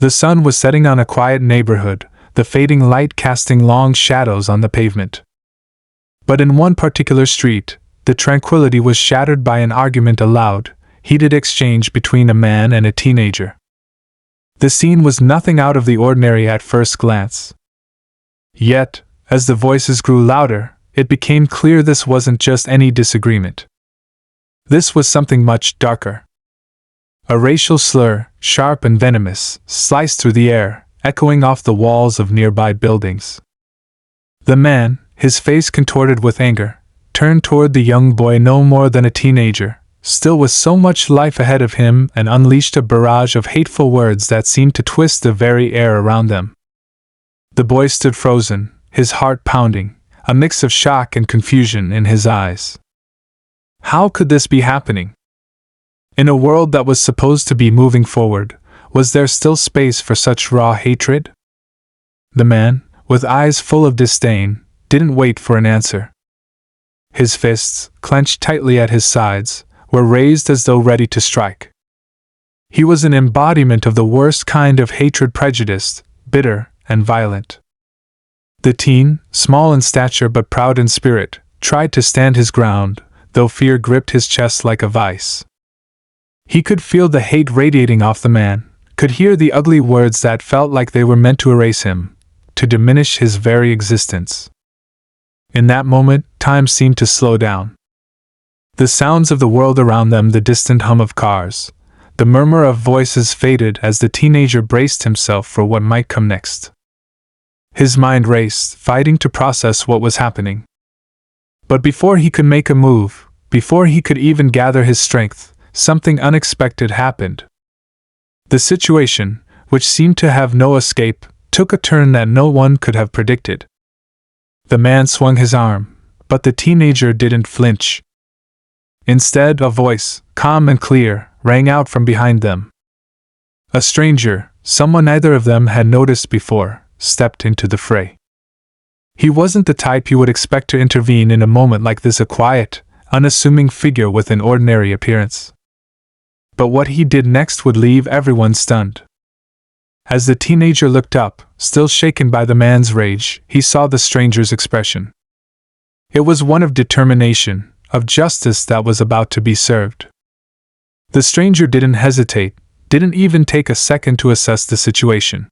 The sun was setting on a quiet neighborhood, the fading light casting long shadows on the pavement. But in one particular street, the tranquility was shattered by an argument, a loud, heated exchange between a man and a teenager. The scene was nothing out of the ordinary at first glance. Yet, as the voices grew louder, it became clear this wasn't just any disagreement. This was something much darker. A racial slur, sharp and venomous, sliced through the air, echoing off the walls of nearby buildings. The man, his face contorted with anger, turned toward the young boy no more than a teenager, still with so much life ahead of him, and unleashed a barrage of hateful words that seemed to twist the very air around them. The boy stood frozen, his heart pounding, a mix of shock and confusion in his eyes. How could this be happening? In a world that was supposed to be moving forward, was there still space for such raw hatred? The man, with eyes full of disdain, didn't wait for an answer. His fists, clenched tightly at his sides, were raised as though ready to strike. He was an embodiment of the worst kind of hatred, prejudiced, bitter, and violent. The teen, small in stature but proud in spirit, tried to stand his ground, though fear gripped his chest like a vice. He could feel the hate radiating off the man, could hear the ugly words that felt like they were meant to erase him, to diminish his very existence. In that moment, time seemed to slow down. The sounds of the world around them, the distant hum of cars, the murmur of voices faded as the teenager braced himself for what might come next. His mind raced, fighting to process what was happening. But before he could make a move, before he could even gather his strength, something unexpected happened. The situation, which seemed to have no escape, took a turn that no one could have predicted. The man swung his arm, but the teenager didn't flinch. Instead, a voice, calm and clear, rang out from behind them. A stranger, someone neither of them had noticed before, stepped into the fray. He wasn't the type you would expect to intervene in a moment like this, a quiet, unassuming figure with an ordinary appearance. But what he did next would leave everyone stunned. As the teenager looked up, still shaken by the man's rage, he saw the stranger's expression. It was one of determination, of justice that was about to be served. The stranger didn't hesitate, didn't even take a second to assess the situation.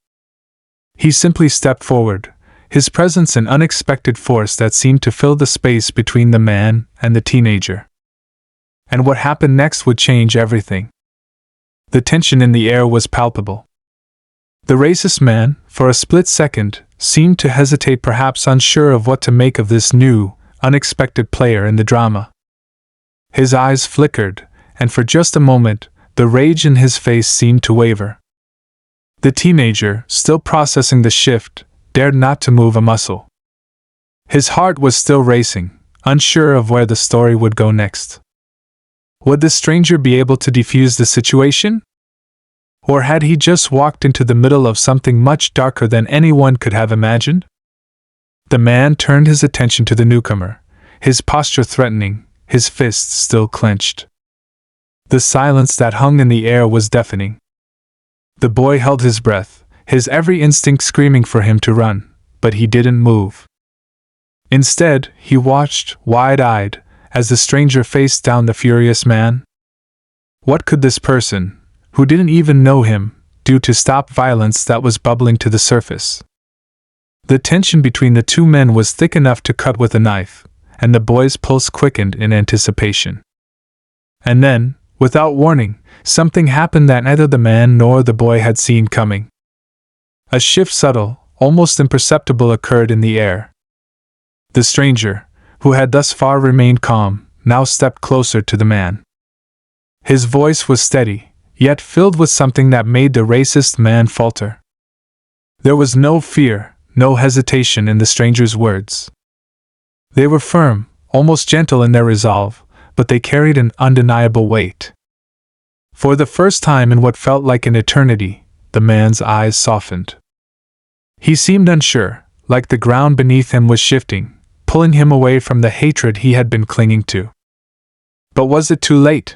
He simply stepped forward, his presence an unexpected force that seemed to fill the space between the man and the teenager. And what happened next would change everything. The tension in the air was palpable. The racist man, for a split second, seemed to hesitate, perhaps unsure of what to make of this new, unexpected player in the drama. His eyes flickered, and for just a moment, the rage in his face seemed to waver. The teenager, still processing the shift, dared not to move a muscle. His heart was still racing, unsure of where the story would go next. Would the stranger be able to defuse the situation? Or had he just walked into the middle of something much darker than anyone could have imagined? The man turned his attention to the newcomer, his posture threatening, his fists still clenched. The silence that hung in the air was deafening. The boy held his breath, his every instinct screaming for him to run, but he didn't move. Instead, he watched, wide-eyed, as the stranger faced down the furious man. What could this person, who didn't even know him, do to stop violence that was bubbling to the surface? The tension between the two men was thick enough to cut with a knife, and the boy's pulse quickened in anticipation. And then, without warning, something happened that neither the man nor the boy had seen coming. A shift, subtle, almost imperceptible, occurred in the air. The stranger, who had thus far remained calm, now stepped closer to the man. His voice was steady, yet filled with something that made the racist man falter. There was no fear, no hesitation in the stranger's words. They were firm, almost gentle in their resolve, but they carried an undeniable weight. For the first time in what felt like an eternity, the man's eyes softened. He seemed unsure, like the ground beneath him was shifting, pulling him away from the hatred he had been clinging to. But was it too late?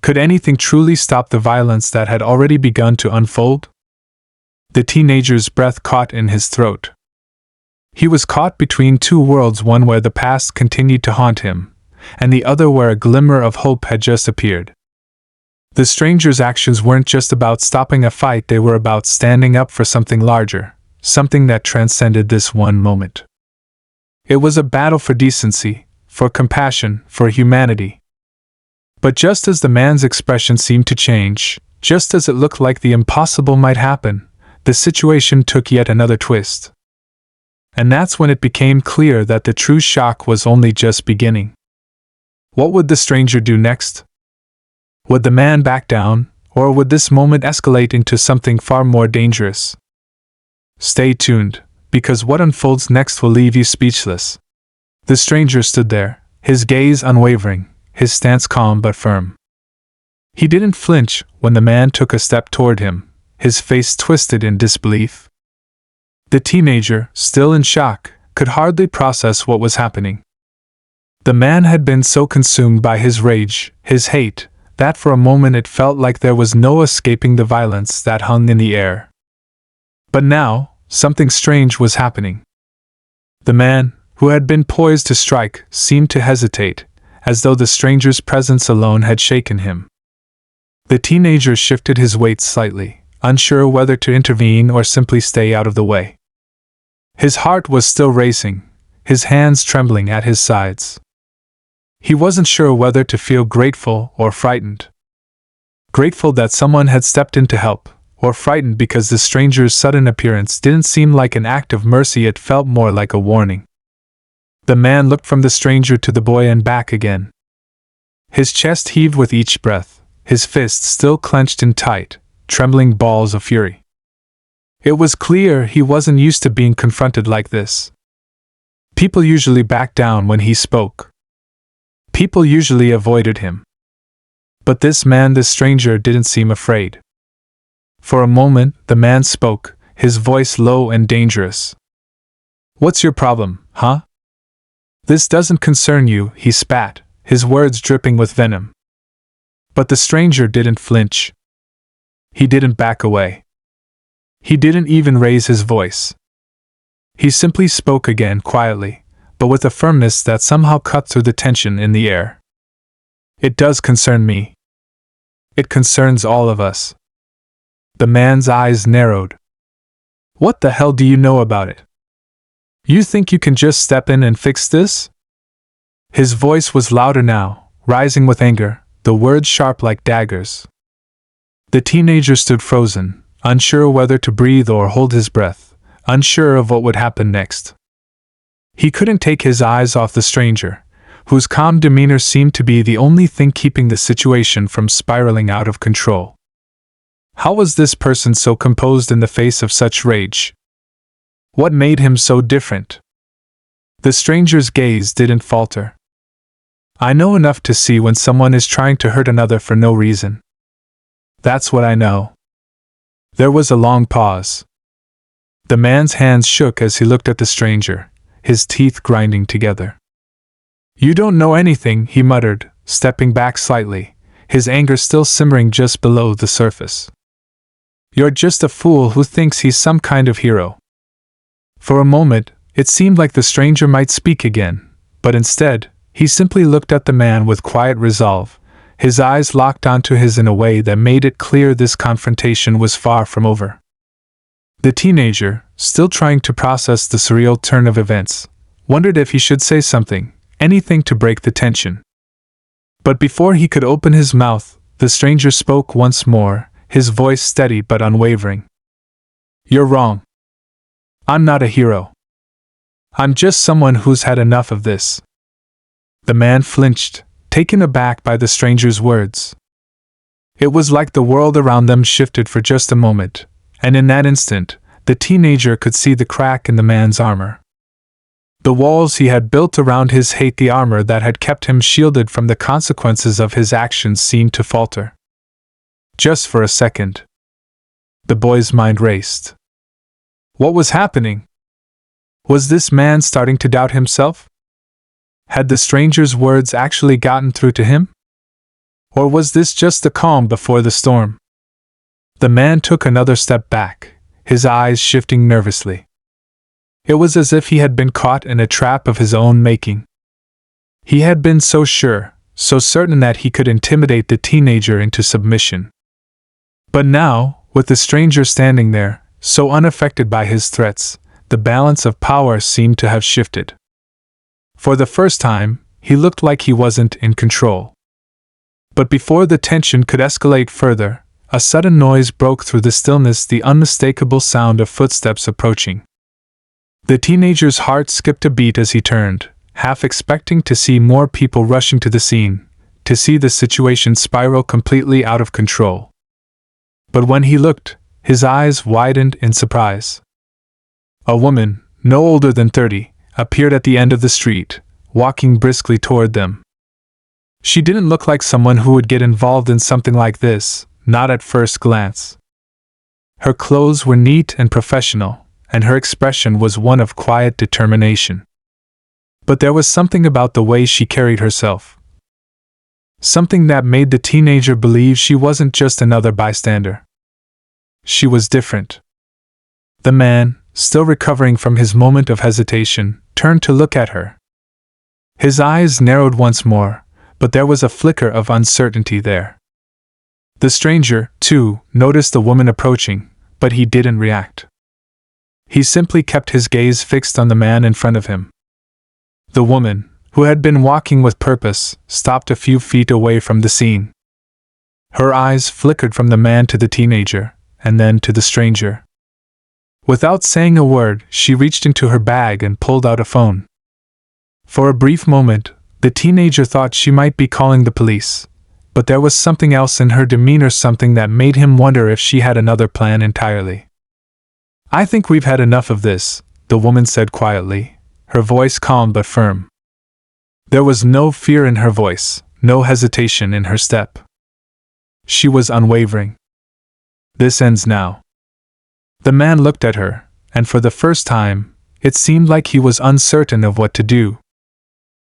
Could anything truly stop the violence that had already begun to unfold? The teenager's breath caught in his throat. He was caught between two worlds, one where the past continued to haunt him, and the other where a glimmer of hope had just appeared. The stranger's actions weren't just about stopping a fight, they were about standing up for something larger, something that transcended this one moment. It was a battle for decency, for compassion, for humanity. But just as the man's expression seemed to change, just as it looked like the impossible might happen, the situation took yet another twist. And that's when it became clear that the true shock was only just beginning. What would the stranger do next? Would the man back down, or would this moment escalate into something far more dangerous? Stay tuned, because what unfolds next will leave you speechless. The stranger stood there, his gaze unwavering, his stance calm but firm. He didn't flinch when the man took a step toward him, his face twisted in disbelief. The teenager, still in shock, could hardly process what was happening. The man had been so consumed by his rage, his hate, that for a moment it felt like there was no escaping the violence that hung in the air. But now, something strange was happening. The man, who had been poised to strike, seemed to hesitate, as though the stranger's presence alone had shaken him. The teenager shifted his weight slightly, unsure whether to intervene or simply stay out of the way. His heart was still racing, his hands trembling at his sides. He wasn't sure whether to feel grateful or frightened. Grateful that someone had stepped in to help, or frightened because the stranger's sudden appearance didn't seem like an act of mercy, it felt more like a warning. The man looked from the stranger to the boy and back again. His chest heaved with each breath, his fists still clenched in tight, trembling balls of fury. It was clear he wasn't used to being confronted like this. People usually backed down when he spoke. People usually avoided him. But this man, this stranger, didn't seem afraid. For a moment, the man spoke, his voice low and dangerous. "What's your problem, huh? This doesn't concern you," he spat, his words dripping with venom. But the stranger didn't flinch. He didn't back away. He didn't even raise his voice. He simply spoke again quietly, but with a firmness that somehow cut through the tension in the air. "It does concern me. It concerns all of us." The man's eyes narrowed. "What the hell do you know about it? You think you can just step in and fix this?" His voice was louder now, rising with anger, the words sharp like daggers. The teenager stood frozen, unsure whether to breathe or hold his breath, unsure of what would happen next. He couldn't take his eyes off the stranger, whose calm demeanor seemed to be the only thing keeping the situation from spiraling out of control. How was this person so composed in the face of such rage? What made him so different? The stranger's gaze didn't falter. "I know enough to see when someone is trying to hurt another for no reason. That's what I know." There was a long pause. The man's hands shook as he looked at the stranger, his teeth grinding together. "You don't know anything," he muttered, stepping back slightly, his anger still simmering just below the surface. "You're just a fool who thinks he's some kind of hero." For a moment, it seemed like the stranger might speak again, but instead, he simply looked at the man with quiet resolve, his eyes locked onto his in a way that made it clear this confrontation was far from over. The teenager, still trying to process the surreal turn of events, wondered if he should say something, anything to break the tension. But before he could open his mouth, the stranger spoke once more, his voice steady but unwavering. "You're wrong. I'm not a hero. I'm just someone who's had enough of this." The man flinched, taken aback by the stranger's words. It was like the world around them shifted for just a moment, and in that instant, the teenager could see the crack in the man's armor. The walls he had built around his hate, the armor that had kept him shielded from the consequences of his actions, seemed to falter. Just for a second. The boy's mind raced. What was happening? Was this man starting to doubt himself? Had the stranger's words actually gotten through to him? Or was this just the calm before the storm? The man took another step back, his eyes shifting nervously. It was as if he had been caught in a trap of his own making. He had been so sure, so certain that he could intimidate the teenager into submission. But now, with the stranger standing there, so unaffected by his threats, the balance of power seemed to have shifted. For the first time, he looked like he wasn't in control. But before the tension could escalate further, a sudden noise broke through the stillness, the unmistakable sound of footsteps approaching. The teenager's heart skipped a beat as he turned, half expecting to see more people rushing to the scene, to see the situation spiral completely out of control. But when he looked, his eyes widened in surprise. A woman, no older than 30, appeared at the end of the street, walking briskly toward them. She didn't look like someone who would get involved in something like this, not at first glance. Her clothes were neat and professional, and her expression was one of quiet determination. But there was something about the way she carried herself. Something that made the teenager believe she wasn't just another bystander. She was different. The man, still recovering from his moment of hesitation, turned to look at her. His eyes narrowed once more, but there was a flicker of uncertainty there. The stranger, too, noticed the woman approaching, but he didn't react. He simply kept his gaze fixed on the man in front of him. The woman, who had been walking with purpose, stopped a few feet away from the scene. Her eyes flickered from the man to the teenager, and then to the stranger. Without saying a word, she reached into her bag and pulled out a phone. For a brief moment, the teenager thought she might be calling the police, but there was something else in her demeanor, something that made him wonder if she had another plan entirely. "I think we've had enough of this," the woman said quietly, her voice calm but firm. There was no fear in her voice, no hesitation in her step. She was unwavering. "This ends now." The man looked at her, and for the first time, it seemed like he was uncertain of what to do.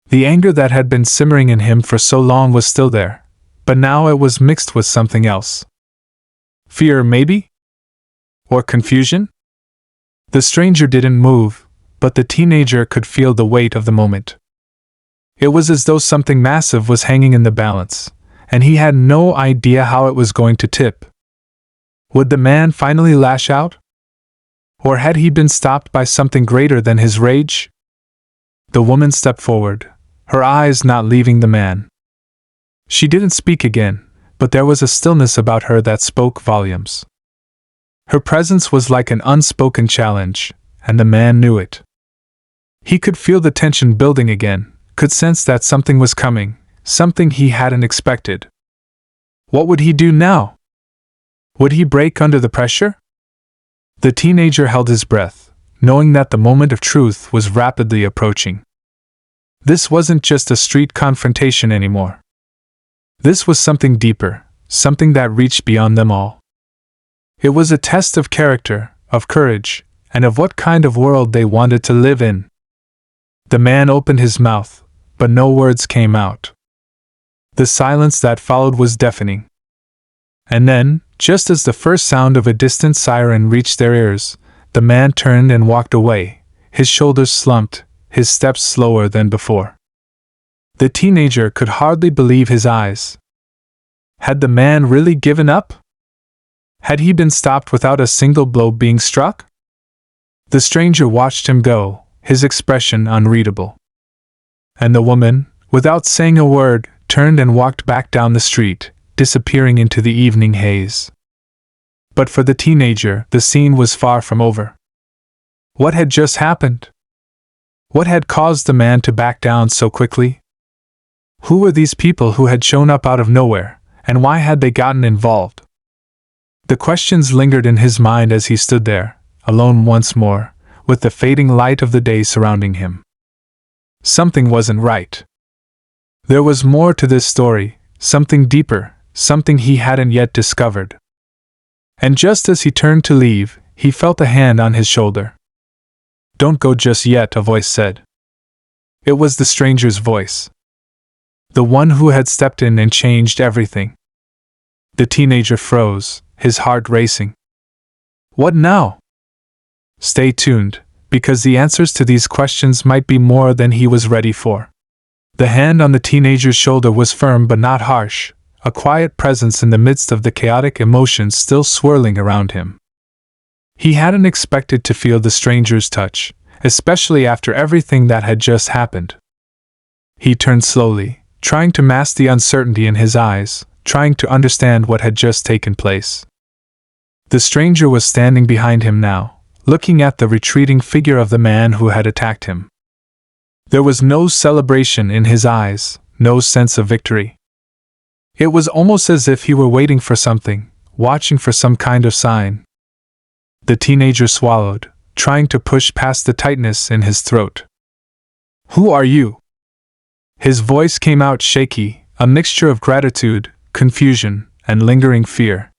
The anger that had been simmering in him for so long was still there, but now it was mixed with something else. Fear, maybe? Or confusion? The stranger didn't move, but the teenager could feel the weight of the moment. It was as though something massive was hanging in the balance, and he had no idea how it was going to tip. Would the man finally lash out? Or had he been stopped by something greater than his rage? The woman stepped forward, her eyes not leaving the man. She didn't speak again, but there was a stillness about her that spoke volumes. Her presence was like an unspoken challenge, and the man knew it. He could feel the tension building again, could sense that something was coming, something he hadn't expected. What would he do now? Would he break under the pressure? The teenager held his breath, knowing that the moment of truth was rapidly approaching. This wasn't just a street confrontation anymore. This was something deeper, something that reached beyond them all. It was a test of character, of courage, and of what kind of world they wanted to live in. The man opened his mouth, but no words came out. The silence that followed was deafening. And then, just as the first sound of a distant siren reached their ears, the man turned and walked away, his shoulders slumped, his steps slower than before. The teenager could hardly believe his eyes. Had the man really given up? Had he been stopped without a single blow being struck? The stranger watched him go, his expression unreadable. And the woman, without saying a word, turned and walked back down the street, disappearing into the evening haze. But for the teenager, the scene was far from over. What had just happened? What had caused the man to back down so quickly? Who were these people who had shown up out of nowhere, and why had they gotten involved? The questions lingered in his mind as he stood there, alone once more, with the fading light of the day surrounding him. Something wasn't right. There was more to this story, something deeper, something he hadn't yet discovered. And just as he turned to leave, he felt a hand on his shoulder. "Don't go just yet," a voice said. It was the stranger's voice. The one who had stepped in and changed everything. The teenager froze, his heart racing. What now? Stay tuned, because the answers to these questions might be more than he was ready for. The hand on the teenager's shoulder was firm but not harsh, a quiet presence in the midst of the chaotic emotions still swirling around him. He hadn't expected to feel the stranger's touch, especially after everything that had just happened. He turned slowly, trying to mask the uncertainty in his eyes, trying to understand what had just taken place. The stranger was standing behind him now, looking at the retreating figure of the man who had attacked him. There was no celebration in his eyes, no sense of victory. It was almost as if he were waiting for something, watching for some kind of sign. The teenager swallowed, trying to push past the tightness in his throat. "Who are you?" His voice came out shaky, a mixture of gratitude, confusion, and lingering fear.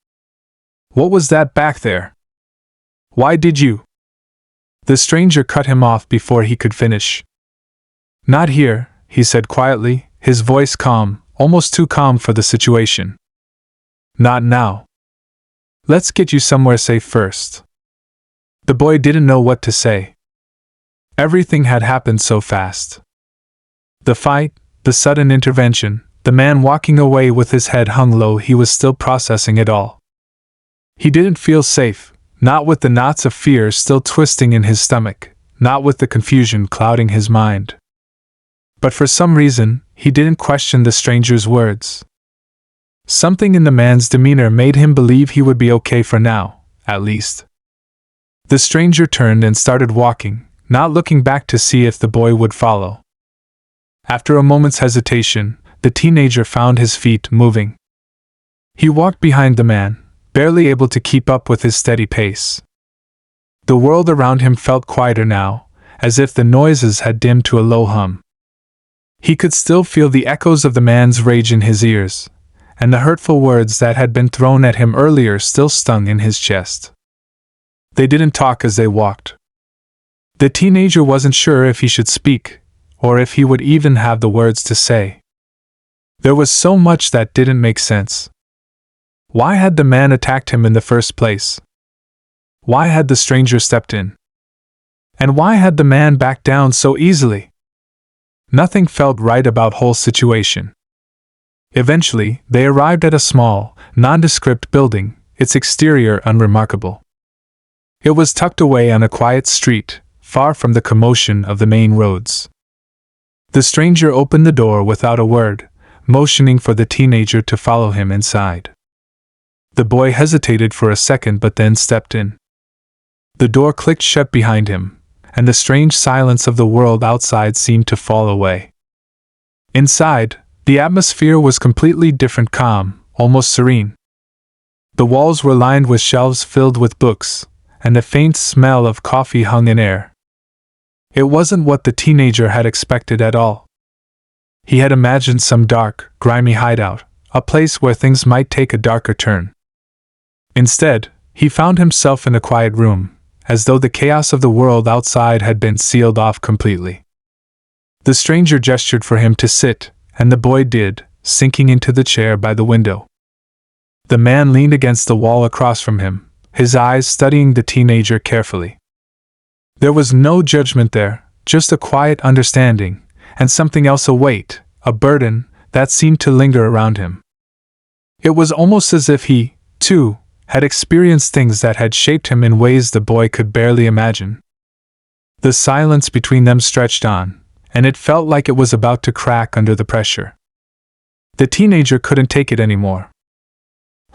"What was that back there? Why did you?" The stranger cut him off before he could finish. "Not here," he said quietly, his voice calm, almost too calm for the situation. "Not now. Let's get you somewhere safe first." The boy didn't know what to say. Everything had happened so fast. The fight, the sudden intervention, the man walking away with his head hung low. He was still processing it all. He didn't feel safe, not with the knots of fear still twisting in his stomach, not with the confusion clouding his mind. But for some reason, he didn't question the stranger's words. Something in the man's demeanor made him believe he would be okay for now, at least. The stranger turned and started walking, not looking back to see if the boy would follow. After a moment's hesitation, the teenager found his feet moving. He walked behind the man, barely able to keep up with his steady pace. The world around him felt quieter now, as if the noises had dimmed to a low hum. He could still feel the echoes of the man's rage in his ears, and the hurtful words that had been thrown at him earlier still stung in his chest. They didn't talk as they walked. The teenager wasn't sure if he should speak, or if he would even have the words to say. There was so much that didn't make sense. Why had the man attacked him in the first place? Why had the stranger stepped in? And why had the man backed down so easily? Nothing felt right about the whole situation. Eventually, they arrived at a small, nondescript building, its exterior unremarkable. It was tucked away on a quiet street, far from the commotion of the main roads. The stranger opened the door without a word, motioning for the teenager to follow him inside. The boy hesitated for a second but then stepped in. The door clicked shut behind him, and the strange silence of the world outside seemed to fall away. Inside, the atmosphere was completely different, calm, almost serene. The walls were lined with shelves filled with books, and the faint smell of coffee hung in air. It wasn't what the teenager had expected at all. He had imagined some dark, grimy hideout, a place where things might take a darker turn. Instead, he found himself in a quiet room, as though the chaos of the world outside had been sealed off completely. The stranger gestured for him to sit, and the boy did, sinking into the chair by the window. The man leaned against the wall across from him, his eyes studying the teenager carefully. There was no judgment there, just a quiet understanding, and something else, a weight, a burden, that seemed to linger around him. It was almost as if he, too, had experienced things that had shaped him in ways the boy could barely imagine. The silence between them stretched on, and it felt like it was about to crack under the pressure. The teenager couldn't take it anymore.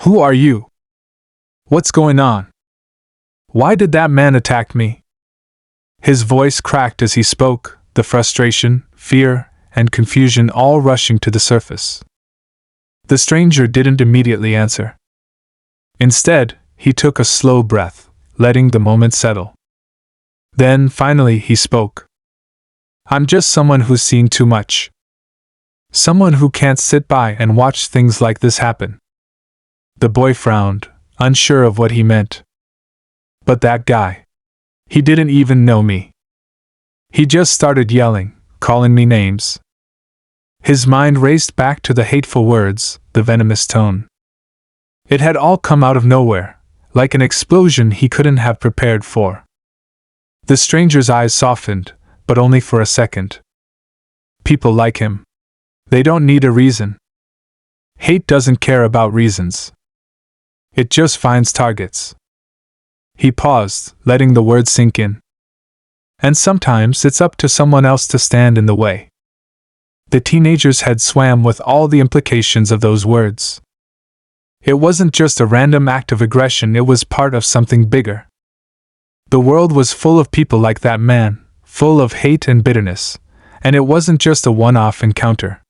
"Who are you? What's going on? Why did that man attack me?" His voice cracked as he spoke, the frustration, fear, and confusion all rushing to the surface. The stranger didn't immediately answer. Instead, he took a slow breath, letting the moment settle. Then, finally, he spoke. "I'm just someone who's seen too much. Someone who can't sit by and watch things like this happen." The boy frowned, unsure of what he meant. "But that guy. He didn't even know me. He just started yelling, calling me names." His mind raced back to the hateful words, the venomous tone. It had all come out of nowhere, like an explosion he couldn't have prepared for. The stranger's eyes softened, but only for a second. People like him. They don't need a reason. Hate doesn't care about reasons. It just finds targets. He paused, letting the words sink in. And sometimes it's up to someone else to stand in the way. The teenager's head swam with all the implications of those words. It wasn't just a random act of aggression, it was part of something bigger. The world was full of people like that man, full of hate and bitterness, and it wasn't just a one-off encounter.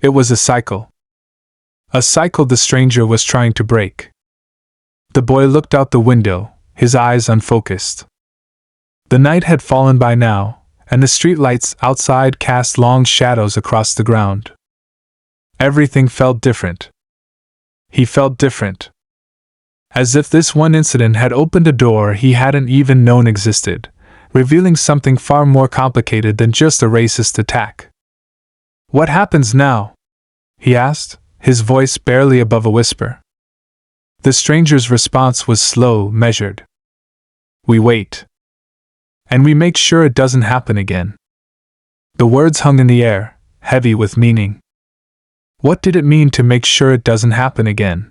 It was a cycle. A cycle the stranger was trying to break. The boy looked out the window, his eyes unfocused. The night had fallen by now, and the streetlights outside cast long shadows across the ground. Everything felt different. He felt different. As if this one incident had opened a door he hadn't even known existed, revealing something far more complicated than just a racist attack. "What happens now?" he asked, his voice barely above a whisper. The stranger's response was slow, measured. "We wait. And we make sure it doesn't happen again." The words hung in the air, heavy with meaning. What did it mean to make sure it doesn't happen again?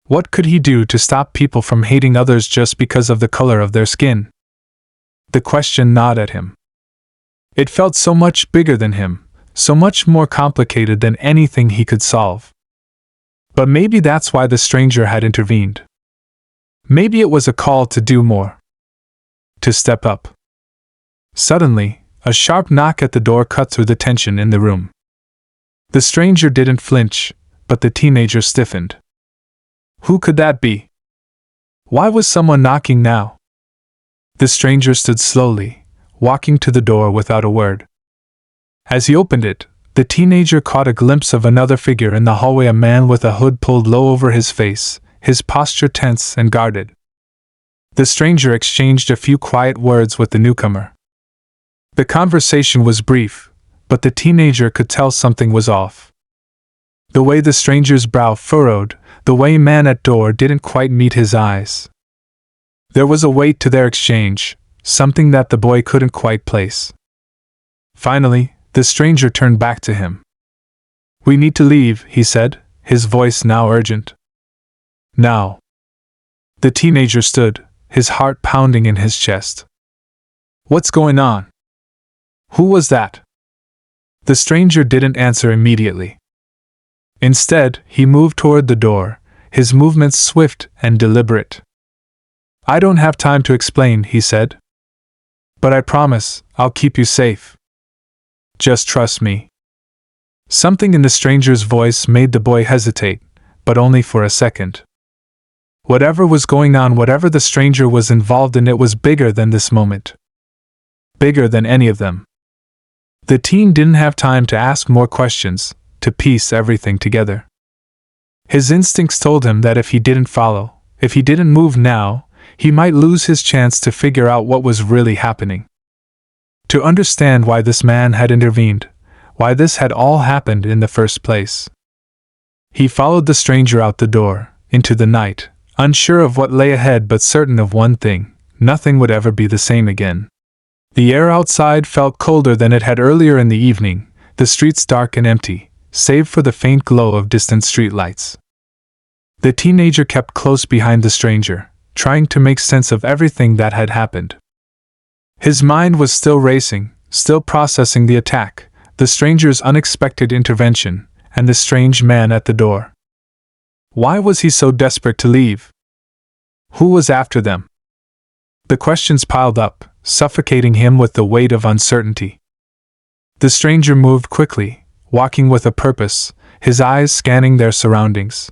What could he do to stop people from hating others just because of the color of their skin? The question gnawed at him. It felt so much bigger than him, so much more complicated than anything he could solve. But maybe that's why the stranger had intervened. Maybe it was a call to do more. To step up. Suddenly, a sharp knock at the door cut through the tension in the room. The stranger didn't flinch, but the teenager stiffened. Who could that be? Why was someone knocking now? The stranger stood slowly, walking to the door without a word. As he opened it, the teenager caught a glimpse of another figure in the hallway, a man with a hood pulled low over his face, his posture tense and guarded. The stranger exchanged a few quiet words with the newcomer. The conversation was brief, but the teenager could tell something was off. The way the stranger's brow furrowed, the way man at door didn't quite meet his eyes. There was a weight to their exchange, something that the boy couldn't quite place. Finally, the stranger turned back to him. "We need to leave," he said, his voice now urgent. "Now." The teenager stood, his heart pounding in his chest. "What's going on? Who was that?" The stranger didn't answer immediately. Instead, he moved toward the door, his movements swift and deliberate. "I don't have time to explain," he said. "But I promise, I'll keep you safe. Just trust me." Something in the stranger's voice made the boy hesitate, but only for a second. Whatever was going on, whatever the stranger was involved in, it was bigger than this moment. Bigger than any of them. The teen didn't have time to ask more questions, to piece everything together. His instincts told him that if he didn't follow, if he didn't move now, he might lose his chance to figure out what was really happening. To understand why this man had intervened, why this had all happened in the first place. He followed the stranger out the door, into the night, unsure of what lay ahead but certain of one thing: nothing would ever be the same again. The air outside felt colder than it had earlier in the evening, the streets dark and empty, save for the faint glow of distant streetlights. The teenager kept close behind the stranger, trying to make sense of everything that had happened. His mind was still racing, still processing the attack, the stranger's unexpected intervention, and the strange man at the door. Why was he so desperate to leave? Who was after them? The questions piled up, suffocating him with the weight of uncertainty. The stranger moved quickly, walking with a purpose, his eyes scanning their surroundings.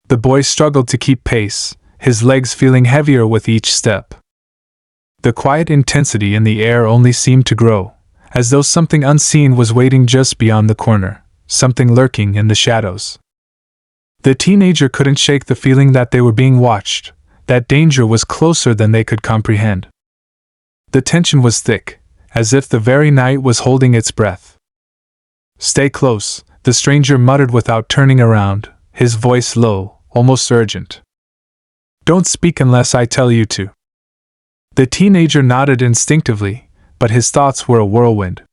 The boy struggled to keep pace, his legs feeling heavier with each step. The quiet intensity in the air only seemed to grow, as though something unseen was waiting just beyond the corner, something lurking in the shadows. The teenager couldn't shake the feeling that they were being watched, that danger was closer than they could comprehend. The tension was thick, as if the very night was holding its breath. "Stay close," the stranger muttered without turning around, his voice low, almost urgent. "Don't speak unless I tell you to." The teenager nodded instinctively, but his thoughts were a whirlwind.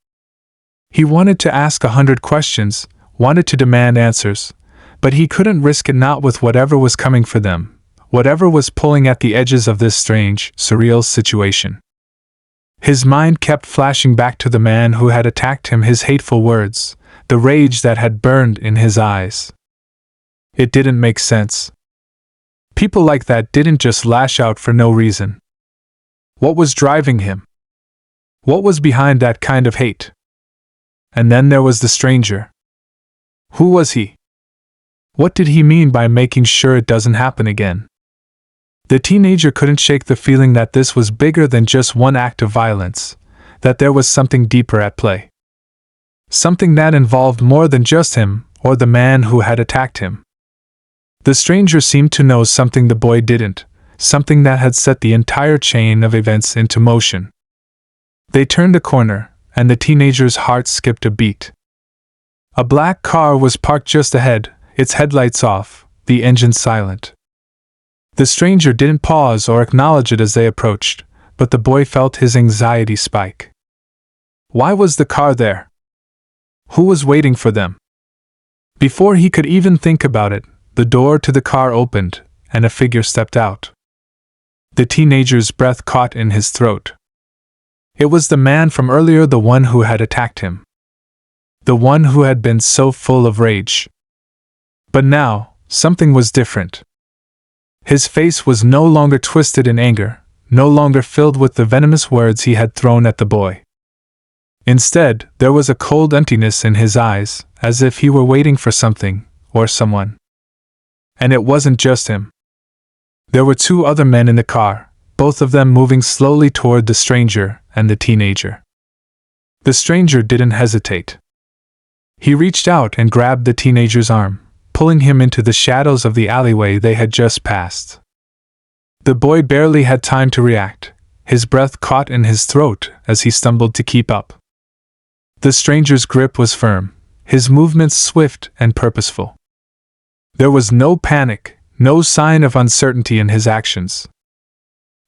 He wanted to ask 100 questions, wanted to demand answers, but he couldn't risk it, not with whatever was coming for them, whatever was pulling at the edges of this strange, surreal situation. His mind kept flashing back to the man who had attacked him, his hateful words, the rage that had burned in his eyes. It didn't make sense. People like that didn't just lash out for no reason. What was driving him? What was behind that kind of hate? And then there was the stranger. Who was he? What did he mean by making sure it doesn't happen again? The teenager couldn't shake the feeling that this was bigger than just one act of violence, that there was something deeper at play. Something that involved more than just him, or the man who had attacked him. The stranger seemed to know something the boy didn't, something that had set the entire chain of events into motion. They turned a corner, and the teenager's heart skipped a beat. A black car was parked just ahead, its headlights off, the engine silent. The stranger didn't pause or acknowledge it as they approached, but the boy felt his anxiety spike. Why was the car there? Who was waiting for them? Before he could even think about it, the door to the car opened, and a figure stepped out. The teenager's breath caught in his throat. It was the man from earlier, the one who had attacked him. The one who had been so full of rage. But now, something was different. His face was no longer twisted in anger, no longer filled with the venomous words he had thrown at the boy. Instead, there was a cold emptiness in his eyes, as if he were waiting for something, or someone. And it wasn't just him. There were two other men in the car, both of them moving slowly toward the stranger and the teenager. The stranger didn't hesitate. He reached out and grabbed the teenager's arm, pulling him into the shadows of the alleyway they had just passed. The boy barely had time to react, his breath caught in his throat as he stumbled to keep up. The stranger's grip was firm, his movements swift and purposeful. There was no panic, no sign of uncertainty in his actions.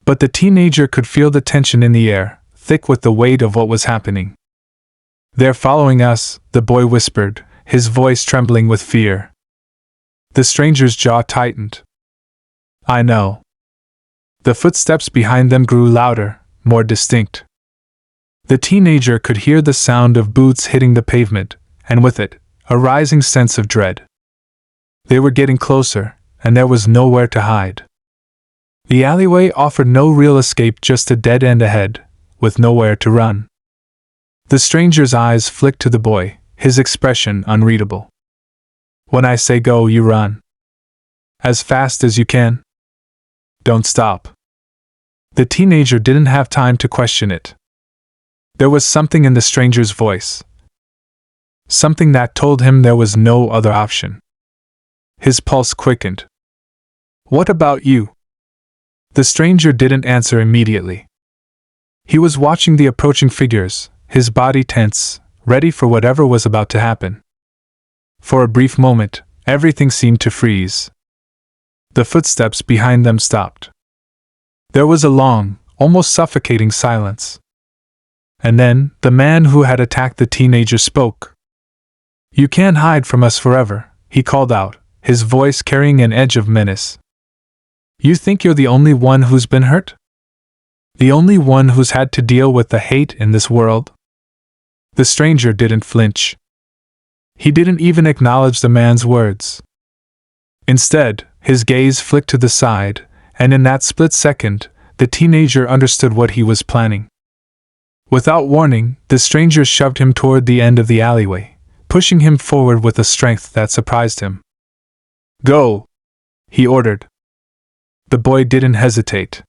But the teenager could feel the tension in the air, thick with the weight of what was happening. "They're following us," the boy whispered, his voice trembling with fear. The stranger's jaw tightened. "I know." The footsteps behind them grew louder, more distinct. The teenager could hear the sound of boots hitting the pavement, and with it, a rising sense of dread. They were getting closer, and there was nowhere to hide. The alleyway offered no real escape, just a dead end ahead, with nowhere to run. The stranger's eyes flicked to the boy, his expression unreadable. "When I say go, you run. As fast as you can. Don't stop." The teenager didn't have time to question it. There was something in the stranger's voice. Something that told him there was no other option. His pulse quickened. "What about you?" The stranger didn't answer immediately. He was watching the approaching figures, his body tense, ready for whatever was about to happen. For a brief moment, everything seemed to freeze. The footsteps behind them stopped. There was a long, almost suffocating silence. And then, the man who had attacked the teenager spoke. "You can't hide from us forever," he called out, his voice carrying an edge of menace. "You think you're the only one who's been hurt? The only one who's had to deal with the hate in this world?" The stranger didn't flinch. He didn't even acknowledge the man's words. Instead, his gaze flicked to the side, and in that split second, the teenager understood what he was planning. Without warning, the stranger shoved him toward the end of the alleyway, pushing him forward with a strength that surprised him. "Go!" he ordered. The boy didn't hesitate.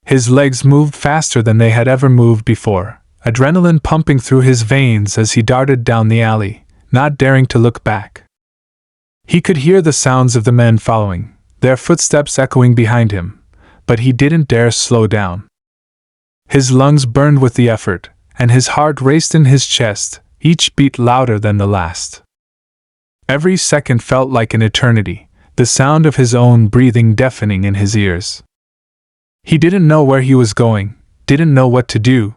His legs moved faster than they had ever moved before, adrenaline pumping through his veins as he darted down the alley, not daring to look back. He could hear the sounds of the men following, their footsteps echoing behind him, but he didn't dare slow down. His lungs burned with the effort, and his heart raced in his chest, each beat louder than the last. Every second felt like an eternity, the sound of his own breathing deafening in his ears. He didn't know where he was going, didn't know what to do.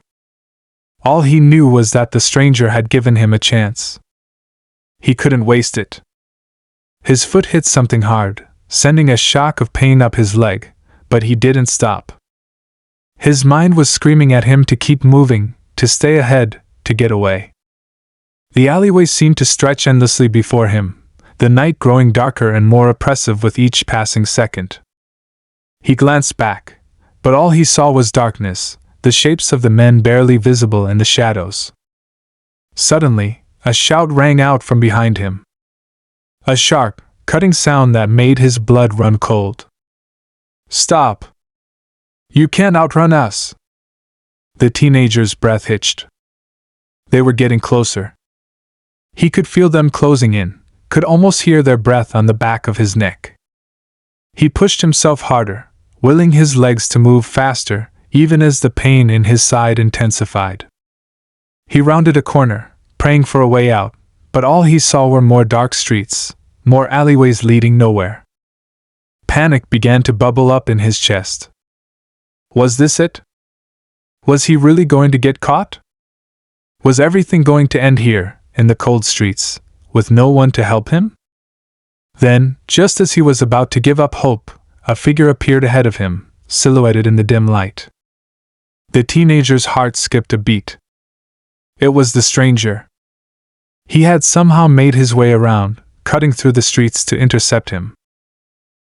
All he knew was that the stranger had given him a chance. He couldn't waste it. His foot hit something hard, sending a shock of pain up his leg, but he didn't stop. His mind was screaming at him to keep moving, to stay ahead, to get away. The alleyway seemed to stretch endlessly before him, the night growing darker and more oppressive with each passing second. He glanced back, but all he saw was darkness, the shapes of the men barely visible in the shadows. Suddenly, a shout rang out from behind him. A sharp, cutting sound that made his blood run cold. "Stop! You can't outrun us!" The teenager's breath hitched. They were getting closer. He could feel them closing in, could almost hear their breath on the back of his neck. He pushed himself harder, willing his legs to move faster, even as the pain in his side intensified. He rounded a corner, praying for a way out, but all he saw were more dark streets, more alleyways leading nowhere. Panic began to bubble up in his chest. Was this it? Was he really going to get caught? Was everything going to end here, in the cold streets, with no one to help him? Then, just as he was about to give up hope, a figure appeared ahead of him, silhouetted in the dim light. The teenager's heart skipped a beat. It was the stranger. He had somehow made his way around, cutting through the streets to intercept him.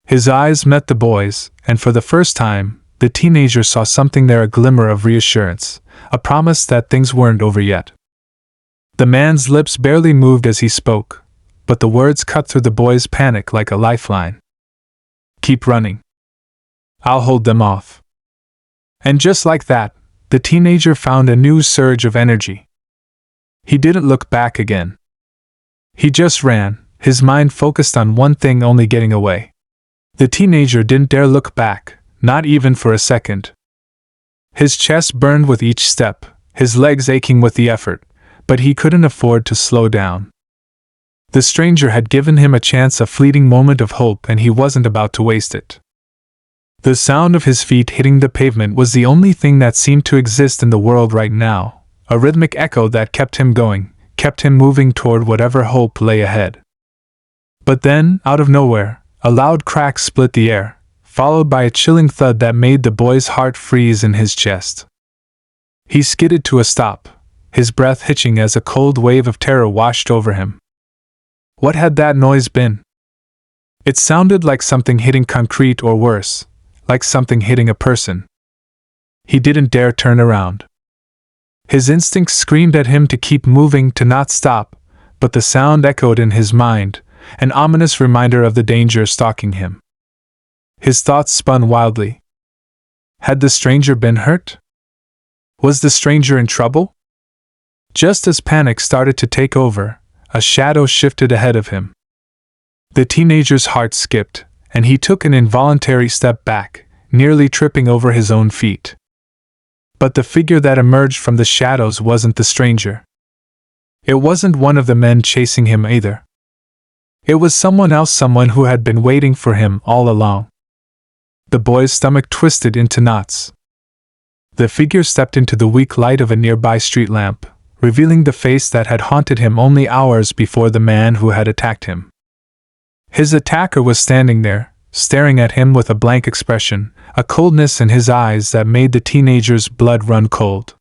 His eyes met the boy's, and for the first time, the teenager saw something there, a glimmer of reassurance, a promise that things weren't over yet. The man's lips barely moved as he spoke, but the words cut through the boy's panic like a lifeline. "Keep running. I'll hold them off." And just like that, the teenager found a new surge of energy. He didn't look back again. He just ran, his mind focused on one thing, only getting away. The teenager didn't dare look back, not even for a second. His chest burned with each step, his legs aching with the effort, but he couldn't afford to slow down. The stranger had given him a chance, a fleeting moment of hope, and he wasn't about to waste it. The sound of his feet hitting the pavement was the only thing that seemed to exist in the world right now, a rhythmic echo that kept him going, kept him moving toward whatever hope lay ahead. But then, out of nowhere, a loud crack split the air, followed by a chilling thud that made the boy's heart freeze in his chest. He skidded to a stop, his breath hitching as a cold wave of terror washed over him. What had that noise been? It sounded like something hitting concrete, or worse, like something hitting a person. He didn't dare turn around. His instincts screamed at him to keep moving, to not stop, but the sound echoed in his mind, an ominous reminder of the danger stalking him. His thoughts spun wildly. Had the stranger been hurt? Was the stranger in trouble? Just as panic started to take over, a shadow shifted ahead of him. The teenager's heart skipped, and he took an involuntary step back, nearly tripping over his own feet. But the figure that emerged from the shadows wasn't the stranger. It wasn't one of the men chasing him either. It was someone else, someone who had been waiting for him all along. The boy's stomach twisted into knots. The figure stepped into the weak light of a nearby street lamp, revealing the face that had haunted him only hours before the man who had attacked him. His attacker was standing there, staring at him with a blank expression, a coldness in his eyes that made the teenager's blood run cold.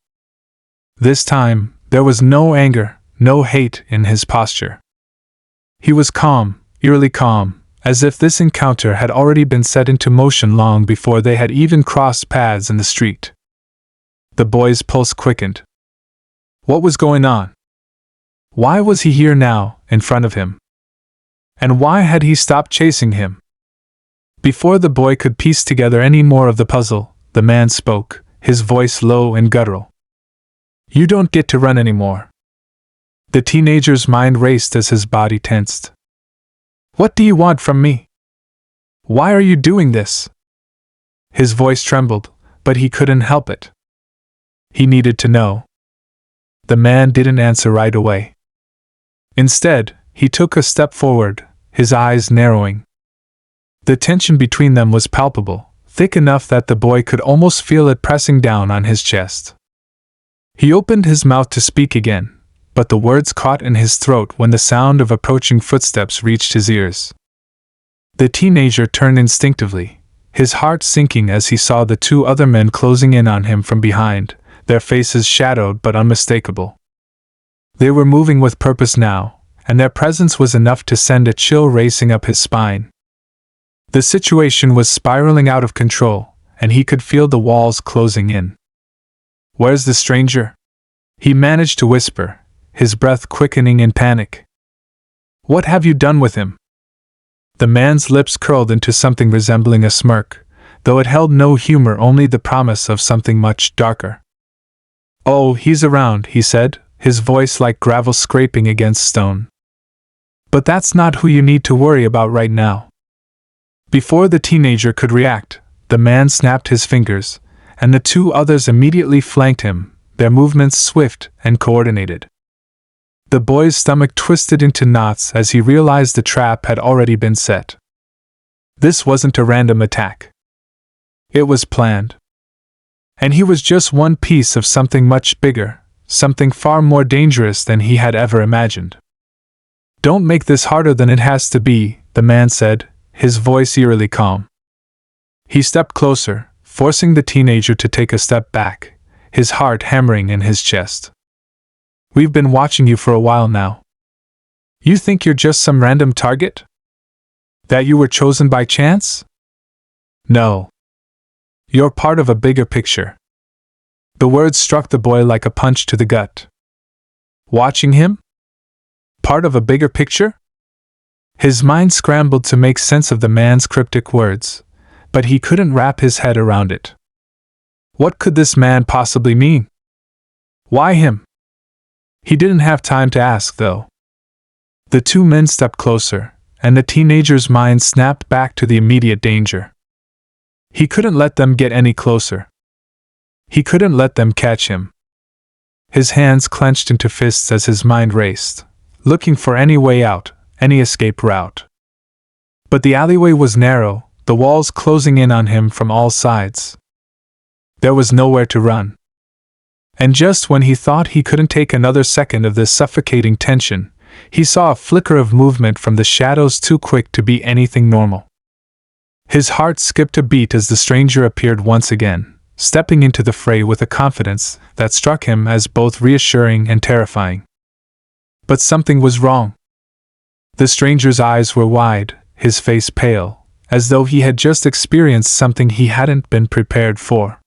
This time, there was no anger, no hate in his posture. He was calm, eerily calm, as if this encounter had already been set into motion long before they had even crossed paths in the street. The boy's pulse quickened. What was going on? Why was he here now, in front of him? And why had he stopped chasing him? Before the boy could piece together any more of the puzzle, the man spoke, his voice low and guttural. "You don't get to run anymore." The teenager's mind raced as his body tensed. "What do you want from me? Why are you doing this?" His voice trembled, but he couldn't help it. He needed to know. The man didn't answer right away. Instead, he took a step forward, his eyes narrowing. The tension between them was palpable, thick enough that the boy could almost feel it pressing down on his chest. He opened his mouth to speak again, but the words caught in his throat when the sound of approaching footsteps reached his ears. The teenager turned instinctively, his heart sinking as he saw the two other men closing in on him from behind, their faces shadowed but unmistakable. They were moving with purpose now, and their presence was enough to send a chill racing up his spine. The situation was spiraling out of control, and he could feel the walls closing in. "Where's the stranger?" he managed to whisper, his breath quickening in panic. "What have you done with him?" The man's lips curled into something resembling a smirk, though it held no humor, only the promise of something much darker. "Oh, he's around," he said, his voice like gravel scraping against stone. "But that's not who you need to worry about right now." Before the teenager could react, the man snapped his fingers, and the two others immediately flanked him, their movements swift and coordinated. The boy's stomach twisted into knots as he realized the trap had already been set. This wasn't a random attack. It was planned. And he was just one piece of something much bigger, something far more dangerous than he had ever imagined. "Don't make this harder than it has to be," the man said, his voice eerily calm. He stepped closer, forcing the teenager to take a step back, his heart hammering in his chest. "We've been watching you for a while now. You think you're just some random target? That you were chosen by chance? No. You're part of a bigger picture." The words struck the boy like a punch to the gut. Watching him? Part of a bigger picture? His mind scrambled to make sense of the man's cryptic words, but he couldn't wrap his head around it. What could this man possibly mean? Why him? He didn't have time to ask, though. The two men stepped closer, and the teenager's mind snapped back to the immediate danger. He couldn't let them get any closer. He couldn't let them catch him. His hands clenched into fists as his mind raced, looking for any way out, any escape route. But the alleyway was narrow, the walls closing in on him from all sides. There was nowhere to run. And just when he thought he couldn't take another second of this suffocating tension, he saw a flicker of movement from the shadows too quick to be anything normal. His heart skipped a beat as the stranger appeared once again, stepping into the fray with a confidence that struck him as both reassuring and terrifying. But something was wrong. The stranger's eyes were wide, his face pale, as though he had just experienced something he hadn't been prepared for.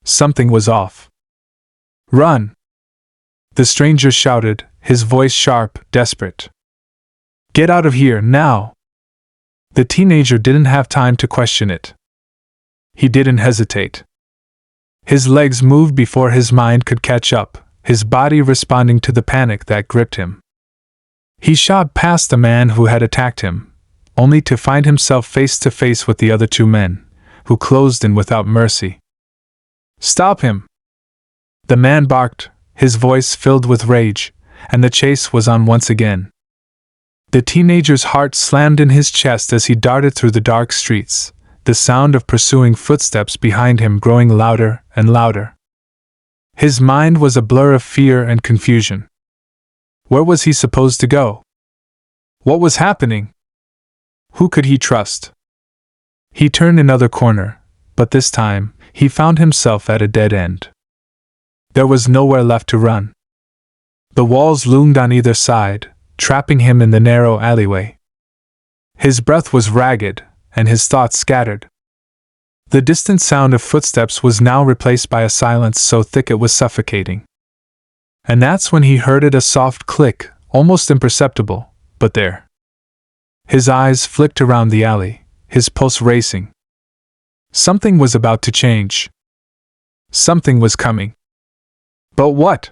Something was off. "Run!" the stranger shouted, his voice sharp, desperate. "Get out of here, now!" The teenager didn't have time to question it. He didn't hesitate. His legs moved before his mind could catch up, his body responding to the panic that gripped him. He shot past the man who had attacked him, only to find himself face to face with the other two men, who closed in without mercy. "Stop him!" The man barked, his voice filled with rage, and the chase was on once again. The teenager's heart slammed in his chest as he darted through the dark streets, the sound of pursuing footsteps behind him growing louder and louder. His mind was a blur of fear and confusion. Where was he supposed to go? What was happening? Who could he trust? He turned another corner, but this time, he found himself at a dead end. There was nowhere left to run. The walls loomed on either side, trapping him in the narrow alleyway. His breath was ragged, and his thoughts scattered. The distant sound of footsteps was now replaced by a silence so thick it was suffocating. And that's when he heard it, a soft click, almost imperceptible, but there. His eyes flicked around the alley, his pulse racing. Something was about to change. Something was coming. But what?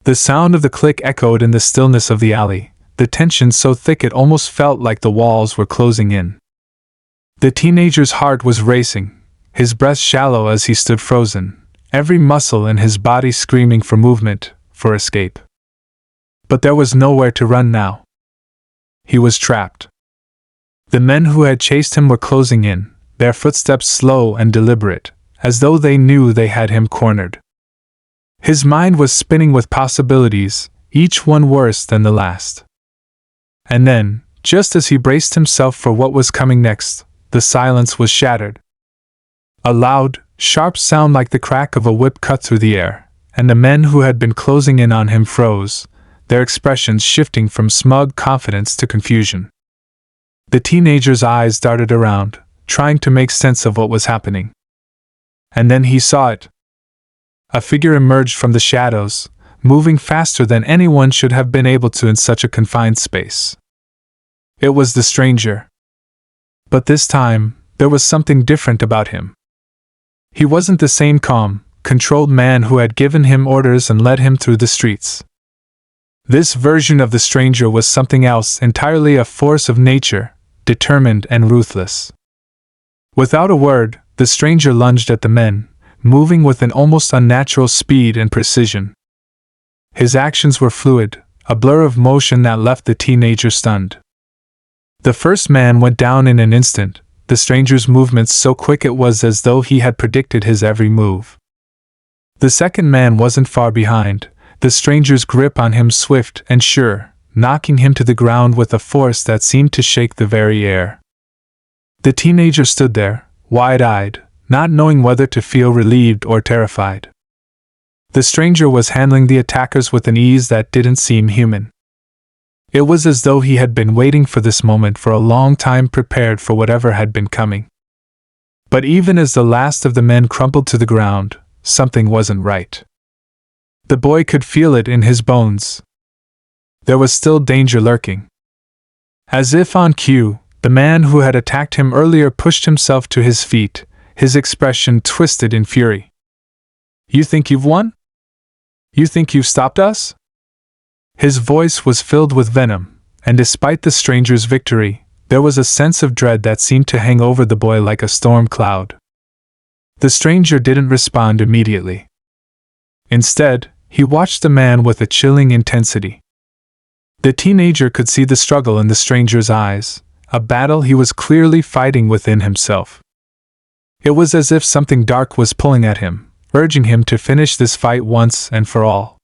The sound of the click echoed in the stillness of the alley, the tension so thick it almost felt like the walls were closing in. The teenager's heart was racing, his breath shallow as he stood frozen, every muscle in his body screaming for movement, for escape. But there was nowhere to run now. He was trapped. The men who had chased him were closing in, their footsteps slow and deliberate, as though they knew they had him cornered. His mind was spinning with possibilities, each one worse than the last. And then, just as he braced himself for what was coming next, the silence was shattered. A loud, sharp sound like the crack of a whip cut through the air, and the men who had been closing in on him froze, their expressions shifting from smug confidence to confusion. The teenager's eyes darted around, trying to make sense of what was happening. And then he saw it. A figure emerged from the shadows, moving faster than anyone should have been able to in such a confined space. It was the stranger. But this time, there was something different about him. He wasn't the same calm, controlled man who had given him orders and led him through the streets. This version of the stranger was something else entirely, a force of nature, determined and ruthless. Without a word, the stranger lunged at the men, moving with an almost unnatural speed and precision. His actions were fluid, a blur of motion that left the teenager stunned. The first man went down in an instant, the stranger's movements so quick it was as though he had predicted his every move. The second man wasn't far behind, the stranger's grip on him swift and sure, knocking him to the ground with a force that seemed to shake the very air. The teenager stood there, wide-eyed, not knowing whether to feel relieved or terrified. The stranger was handling the attackers with an ease that didn't seem human. It was as though he had been waiting for this moment for a long time, prepared for whatever had been coming. But even as the last of the men crumpled to the ground, something wasn't right. The boy could feel it in his bones. There was still danger lurking. As if on cue, the man who had attacked him earlier pushed himself to his feet, his expression twisted in fury. "You think you've won? You think you've stopped us?" His voice was filled with venom, and despite the stranger's victory, there was a sense of dread that seemed to hang over the boy like a storm cloud. The stranger didn't respond immediately. Instead, he watched the man with a chilling intensity. The teenager could see the struggle in the stranger's eyes, a battle he was clearly fighting within himself. It was as if something dark was pulling at him, urging him to finish this fight once and for all.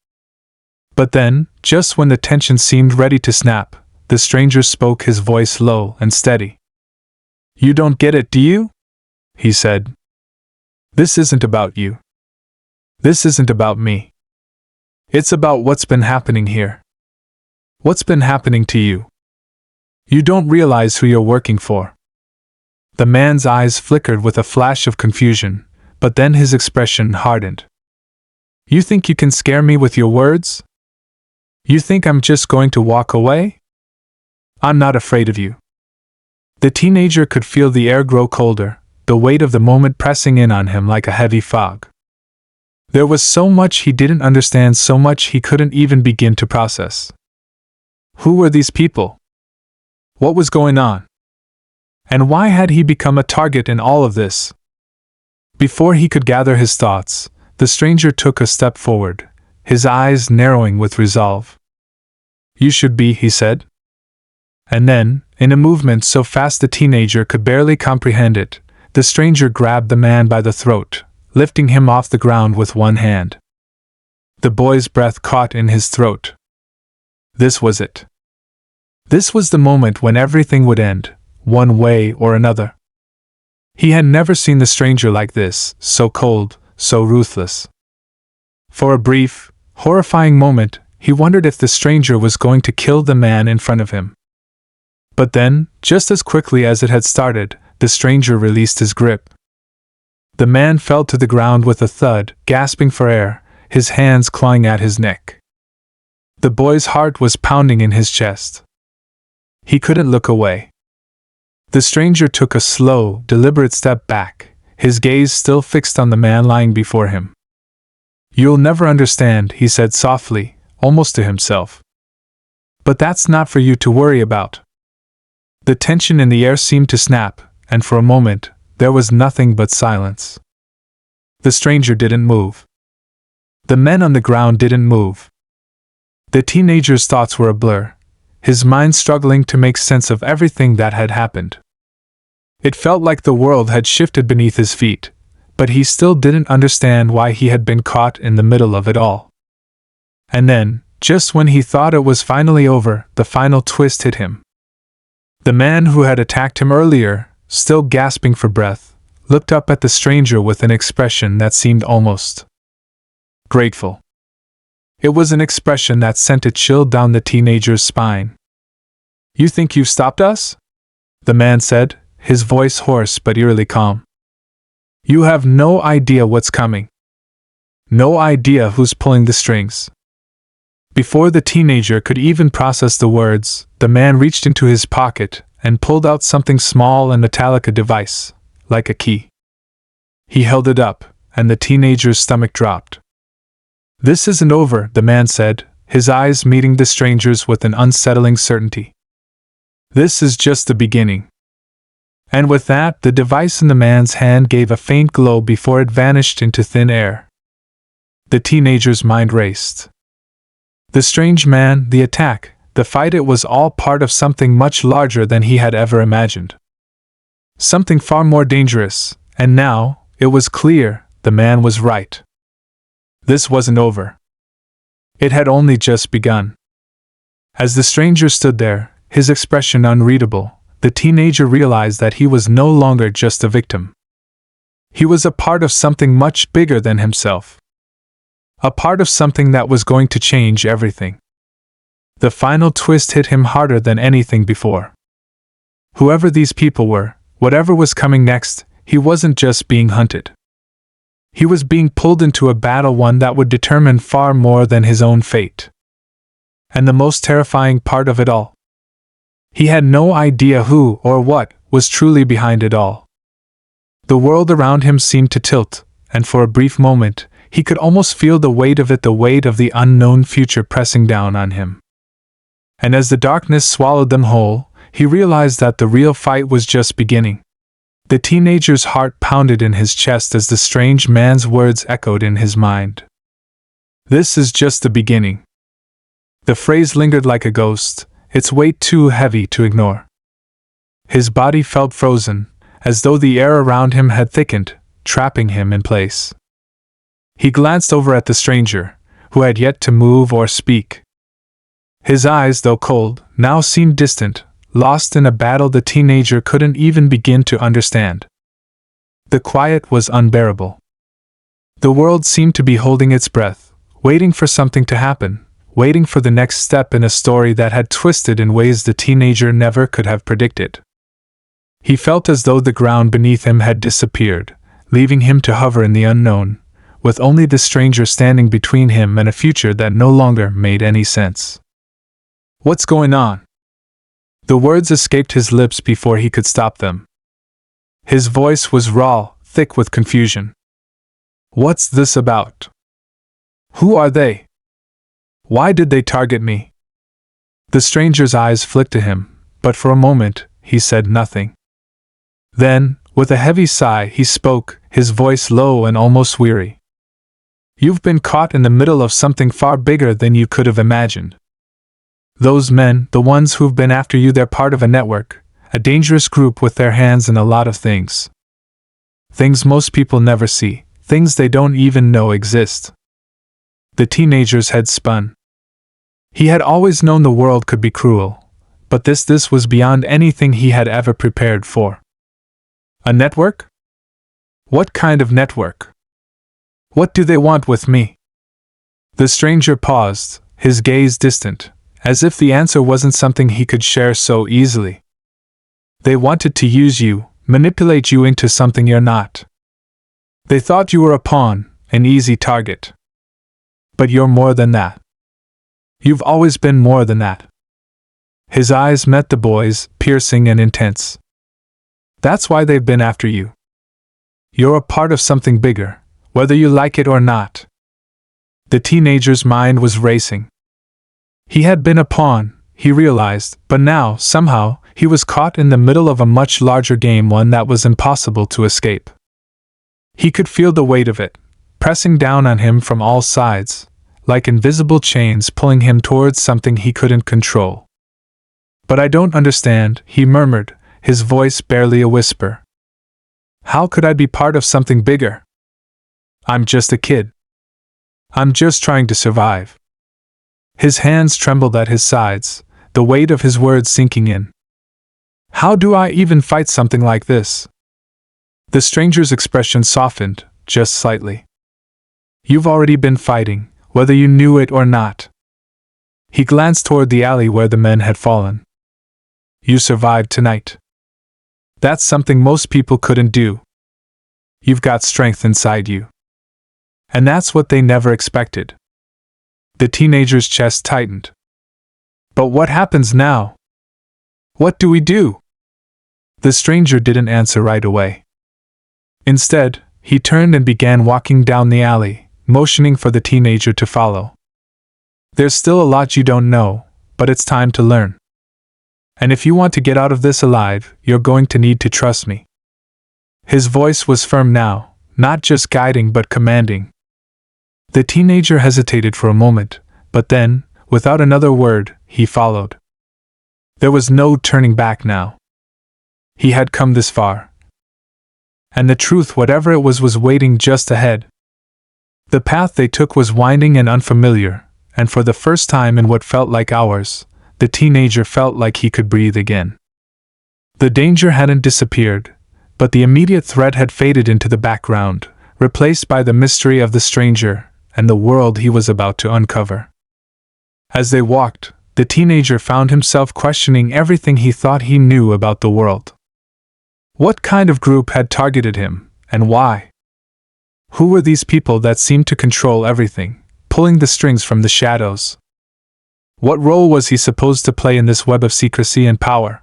But then, just when the tension seemed ready to snap, the stranger spoke, his voice low and steady. "You don't get it, do you?" he said. "This isn't about you. This isn't about me. It's about what's been happening here. What's been happening to you. You don't realize who you're working for." The man's eyes flickered with a flash of confusion, but then his expression hardened. "You think you can scare me with your words? You think I'm just going to walk away? I'm not afraid of you." The teenager could feel the air grow colder, the weight of the moment pressing in on him like a heavy fog. There was so much he didn't understand, so much he couldn't even begin to process. Who were these people? What was going on? And why had he become a target in all of this? Before he could gather his thoughts, the stranger took a step forward, his eyes narrowing with resolve. "You should be," he said. And then, in a movement so fast the teenager could barely comprehend it, the stranger grabbed the man by the throat, lifting him off the ground with one hand. The boy's breath caught in his throat. This was it. This was the moment when everything would end, one way or another. He had never seen the stranger like this, so cold, so ruthless. For a brief, horrifying moment, he wondered if the stranger was going to kill the man in front of him. But then, just as quickly as it had started, the stranger released his grip. The man fell to the ground with a thud, gasping for air, his hands clawing at his neck. The boy's heart was pounding in his chest. He couldn't look away. The stranger took a slow, deliberate step back, his gaze still fixed on the man lying before him. "You'll never understand," he said softly, almost to himself. "But that's not for you to worry about." The tension in the air seemed to snap, and for a moment, there was nothing but silence. The stranger didn't move. The men on the ground didn't move. The teenager's thoughts were a blur, his mind struggling to make sense of everything that had happened. It felt like the world had shifted beneath his feet, but he still didn't understand why he had been caught in the middle of it all. And then, just when he thought it was finally over, the final twist hit him. The man who had attacked him earlier, still gasping for breath, looked up at the stranger with an expression that seemed almost grateful. It was an expression that sent a chill down the teenager's spine. "You think you've stopped us?" the man said, his voice hoarse but eerily calm. "You have no idea what's coming. No idea who's pulling the strings." Before the teenager could even process the words, the man reached into his pocket and pulled out something small and metallic, a device, like a key. He held it up, and the teenager's stomach dropped. "This isn't over," the man said, his eyes meeting the stranger's with an unsettling certainty. "This is just the beginning." And with that, the device in the man's hand gave a faint glow before it vanished into thin air. The teenager's mind raced. The strange man, the attack, the fight, it was all part of something much larger than he had ever imagined. Something far more dangerous, and now, it was clear, the man was right. This wasn't over. It had only just begun. As the stranger stood there, his expression unreadable, the teenager realized that he was no longer just a victim. He was a part of something much bigger than himself. A part of something that was going to change everything. The final twist hit him harder than anything before. Whoever these people were, whatever was coming next, he wasn't just being hunted. He was being pulled into a battle, one that would determine far more than his own fate. And the most terrifying part of it all, he had no idea who or what was truly behind it all. The world around him seemed to tilt, and for a brief moment, he could almost feel the weight of it, the weight of the unknown future pressing down on him. And as the darkness swallowed them whole, he realized that the real fight was just beginning. The teenager's heart pounded in his chest as the strange man's words echoed in his mind. "This is just the beginning." The phrase lingered like a ghost, its weight too heavy to ignore. His body felt frozen, as though the air around him had thickened, trapping him in place. He glanced over at the stranger, who had yet to move or speak. His eyes, though cold, now seemed distant, lost in a battle the teenager couldn't even begin to understand. The quiet was unbearable. The world seemed to be holding its breath, waiting for something to happen, waiting for the next step in a story that had twisted in ways the teenager never could have predicted. He felt as though the ground beneath him had disappeared, leaving him to hover in the unknown, with only the stranger standing between him and a future that no longer made any sense. "What's going on?" The words escaped his lips before he could stop them. His voice was raw, thick with confusion. "What's this about? Who are they? Why did they target me?" The stranger's eyes flicked to him, but for a moment, he said nothing. Then, with a heavy sigh, he spoke, his voice low and almost weary. "You've been caught in the middle of something far bigger than you could have imagined. Those men, the ones who've been after you, they're part of a network, a dangerous group with their hands in a lot of things. Things most people never see, things they don't even know exist." The teenager's head spun. He had always known the world could be cruel, but this was beyond anything he had ever prepared for. A network? What kind of network? What do they want with me? The stranger paused, his gaze distant, as if the answer wasn't something he could share so easily. "They wanted to use you, manipulate you into something you're not. They thought you were a pawn, an easy target. But you're more than that. You've always been more than that." His eyes met the boy's, piercing and intense. "That's why they've been after you. You're a part of something bigger, whether you like it or not." The teenager's mind was racing. He had been a pawn, he realized, but now, somehow, he was caught in the middle of a much larger game, one that was impossible to escape. He could feel the weight of it, pressing down on him from all sides, like invisible chains pulling him towards something he couldn't control. "But I don't understand," he murmured, his voice barely a whisper. How could I be part of something bigger? I'm just a kid. I'm just trying to survive. His hands trembled at his sides, the weight of his words sinking in. How do I even fight something like this? The stranger's expression softened, just slightly. You've already been fighting, whether you knew it or not. He glanced toward the alley where the men had fallen. You survived tonight. That's something most people couldn't do. You've got strength inside you. And that's what they never expected. The teenager's chest tightened. But what happens now? What do we do? The stranger didn't answer right away. Instead, he turned and began walking down the alley, motioning for the teenager to follow. There's still a lot you don't know, but it's time to learn. And if you want to get out of this alive, you're going to need to trust me. His voice was firm now, not just guiding but commanding. The teenager hesitated for a moment, but then, without another word, he followed. There was no turning back now. He had come this far. And the truth, whatever it was waiting just ahead. The path they took was winding and unfamiliar, and for the first time in what felt like hours, the teenager felt like he could breathe again. The danger hadn't disappeared, but the immediate threat had faded into the background, replaced by the mystery of the stranger and the world he was about to uncover. As they walked, the teenager found himself questioning everything he thought he knew about the world. What kind of group had targeted him, and why? Who were these people that seemed to control everything, pulling the strings from the shadows? What role was he supposed to play in this web of secrecy and power?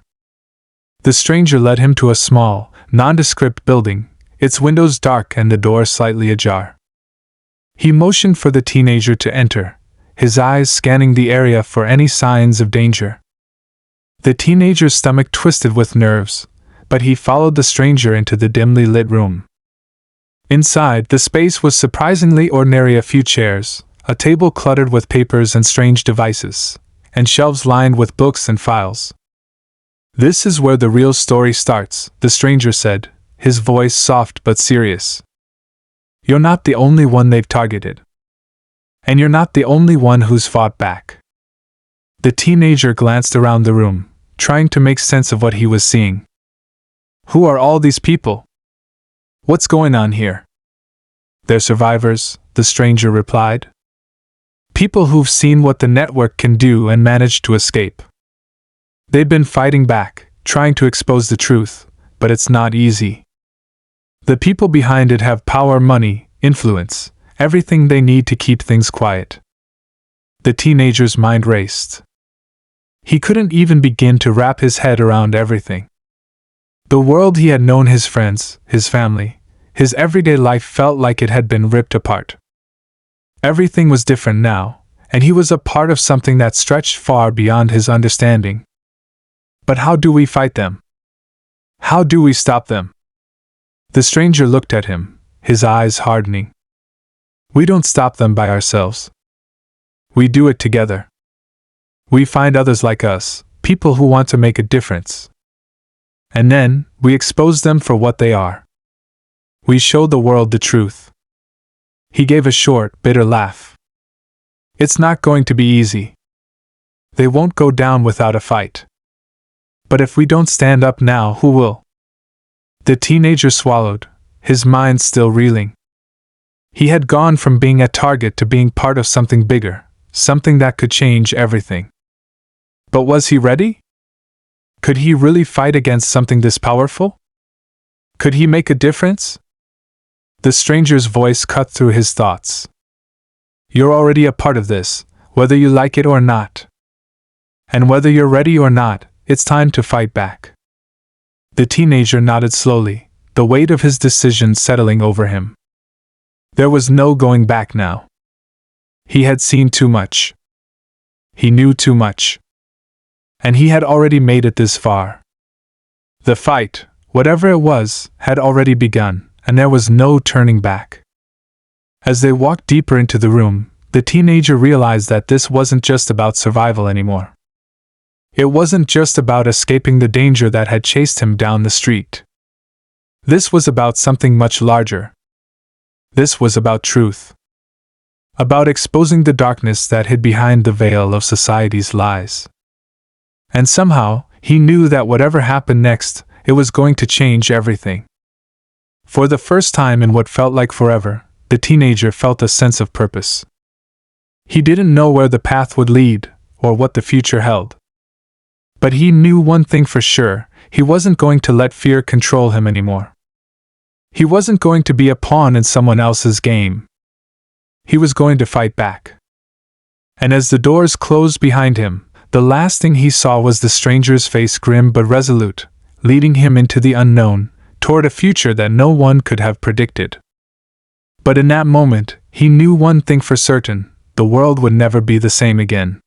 The stranger led him to a small, nondescript building, its windows dark and the door slightly ajar. He motioned for the teenager to enter, his eyes scanning the area for any signs of danger. The teenager's stomach twisted with nerves, but he followed the stranger into the dimly lit room. Inside, the space was surprisingly ordinary: a few chairs, a table cluttered with papers and strange devices, and shelves lined with books and files. This is where the real story starts, the stranger said, his voice soft but serious. You're not the only one they've targeted. And you're not the only one who's fought back. The teenager glanced around the room, trying to make sense of what he was seeing. Who are all these people? What's going on here? They're survivors, the stranger replied. People who've seen what the network can do and managed to escape. They've been fighting back, trying to expose the truth, but it's not easy. The people behind it have power, money, influence, everything they need to keep things quiet. The teenager's mind raced. He couldn't even begin to wrap his head around everything. The world he had known, his friends, his family, his everyday life felt like it had been ripped apart. Everything was different now, and he was a part of something that stretched far beyond his understanding. But how do we fight them? How do we stop them? The stranger looked at him, his eyes hardening. We don't stop them by ourselves. We do it together. We find others like us, people who want to make a difference. And then, we expose them for what they are. We show the world the truth. He gave a short, bitter laugh. It's not going to be easy. They won't go down without a fight. But if we don't stand up now, who will? The teenager swallowed, his mind still reeling. He had gone from being a target to being part of something bigger, something that could change everything. But was he ready? Could he really fight against something this powerful? Could he make a difference? The stranger's voice cut through his thoughts. You're already a part of this, whether you like it or not. And whether you're ready or not, it's time to fight back. The teenager nodded slowly, the weight of his decision settling over him. There was no going back now. He had seen too much. He knew too much. And he had already made it this far. The fight, whatever it was, had already begun, and there was no turning back. As they walked deeper into the room, the teenager realized that this wasn't just about survival anymore. It wasn't just about escaping the danger that had chased him down the street. This was about something much larger. This was about truth. About exposing the darkness that hid behind the veil of society's lies. And somehow, he knew that whatever happened next, it was going to change everything. For the first time in what felt like forever, the teenager felt a sense of purpose. He didn't know where the path would lead, or what the future held. But he knew one thing for sure: he wasn't going to let fear control him anymore. He wasn't going to be a pawn in someone else's game. He was going to fight back. And as the doors closed behind him, the last thing he saw was the stranger's face, grim but resolute, leading him into the unknown, toward a future that no one could have predicted. But in that moment, he knew one thing for certain: the world would never be the same again.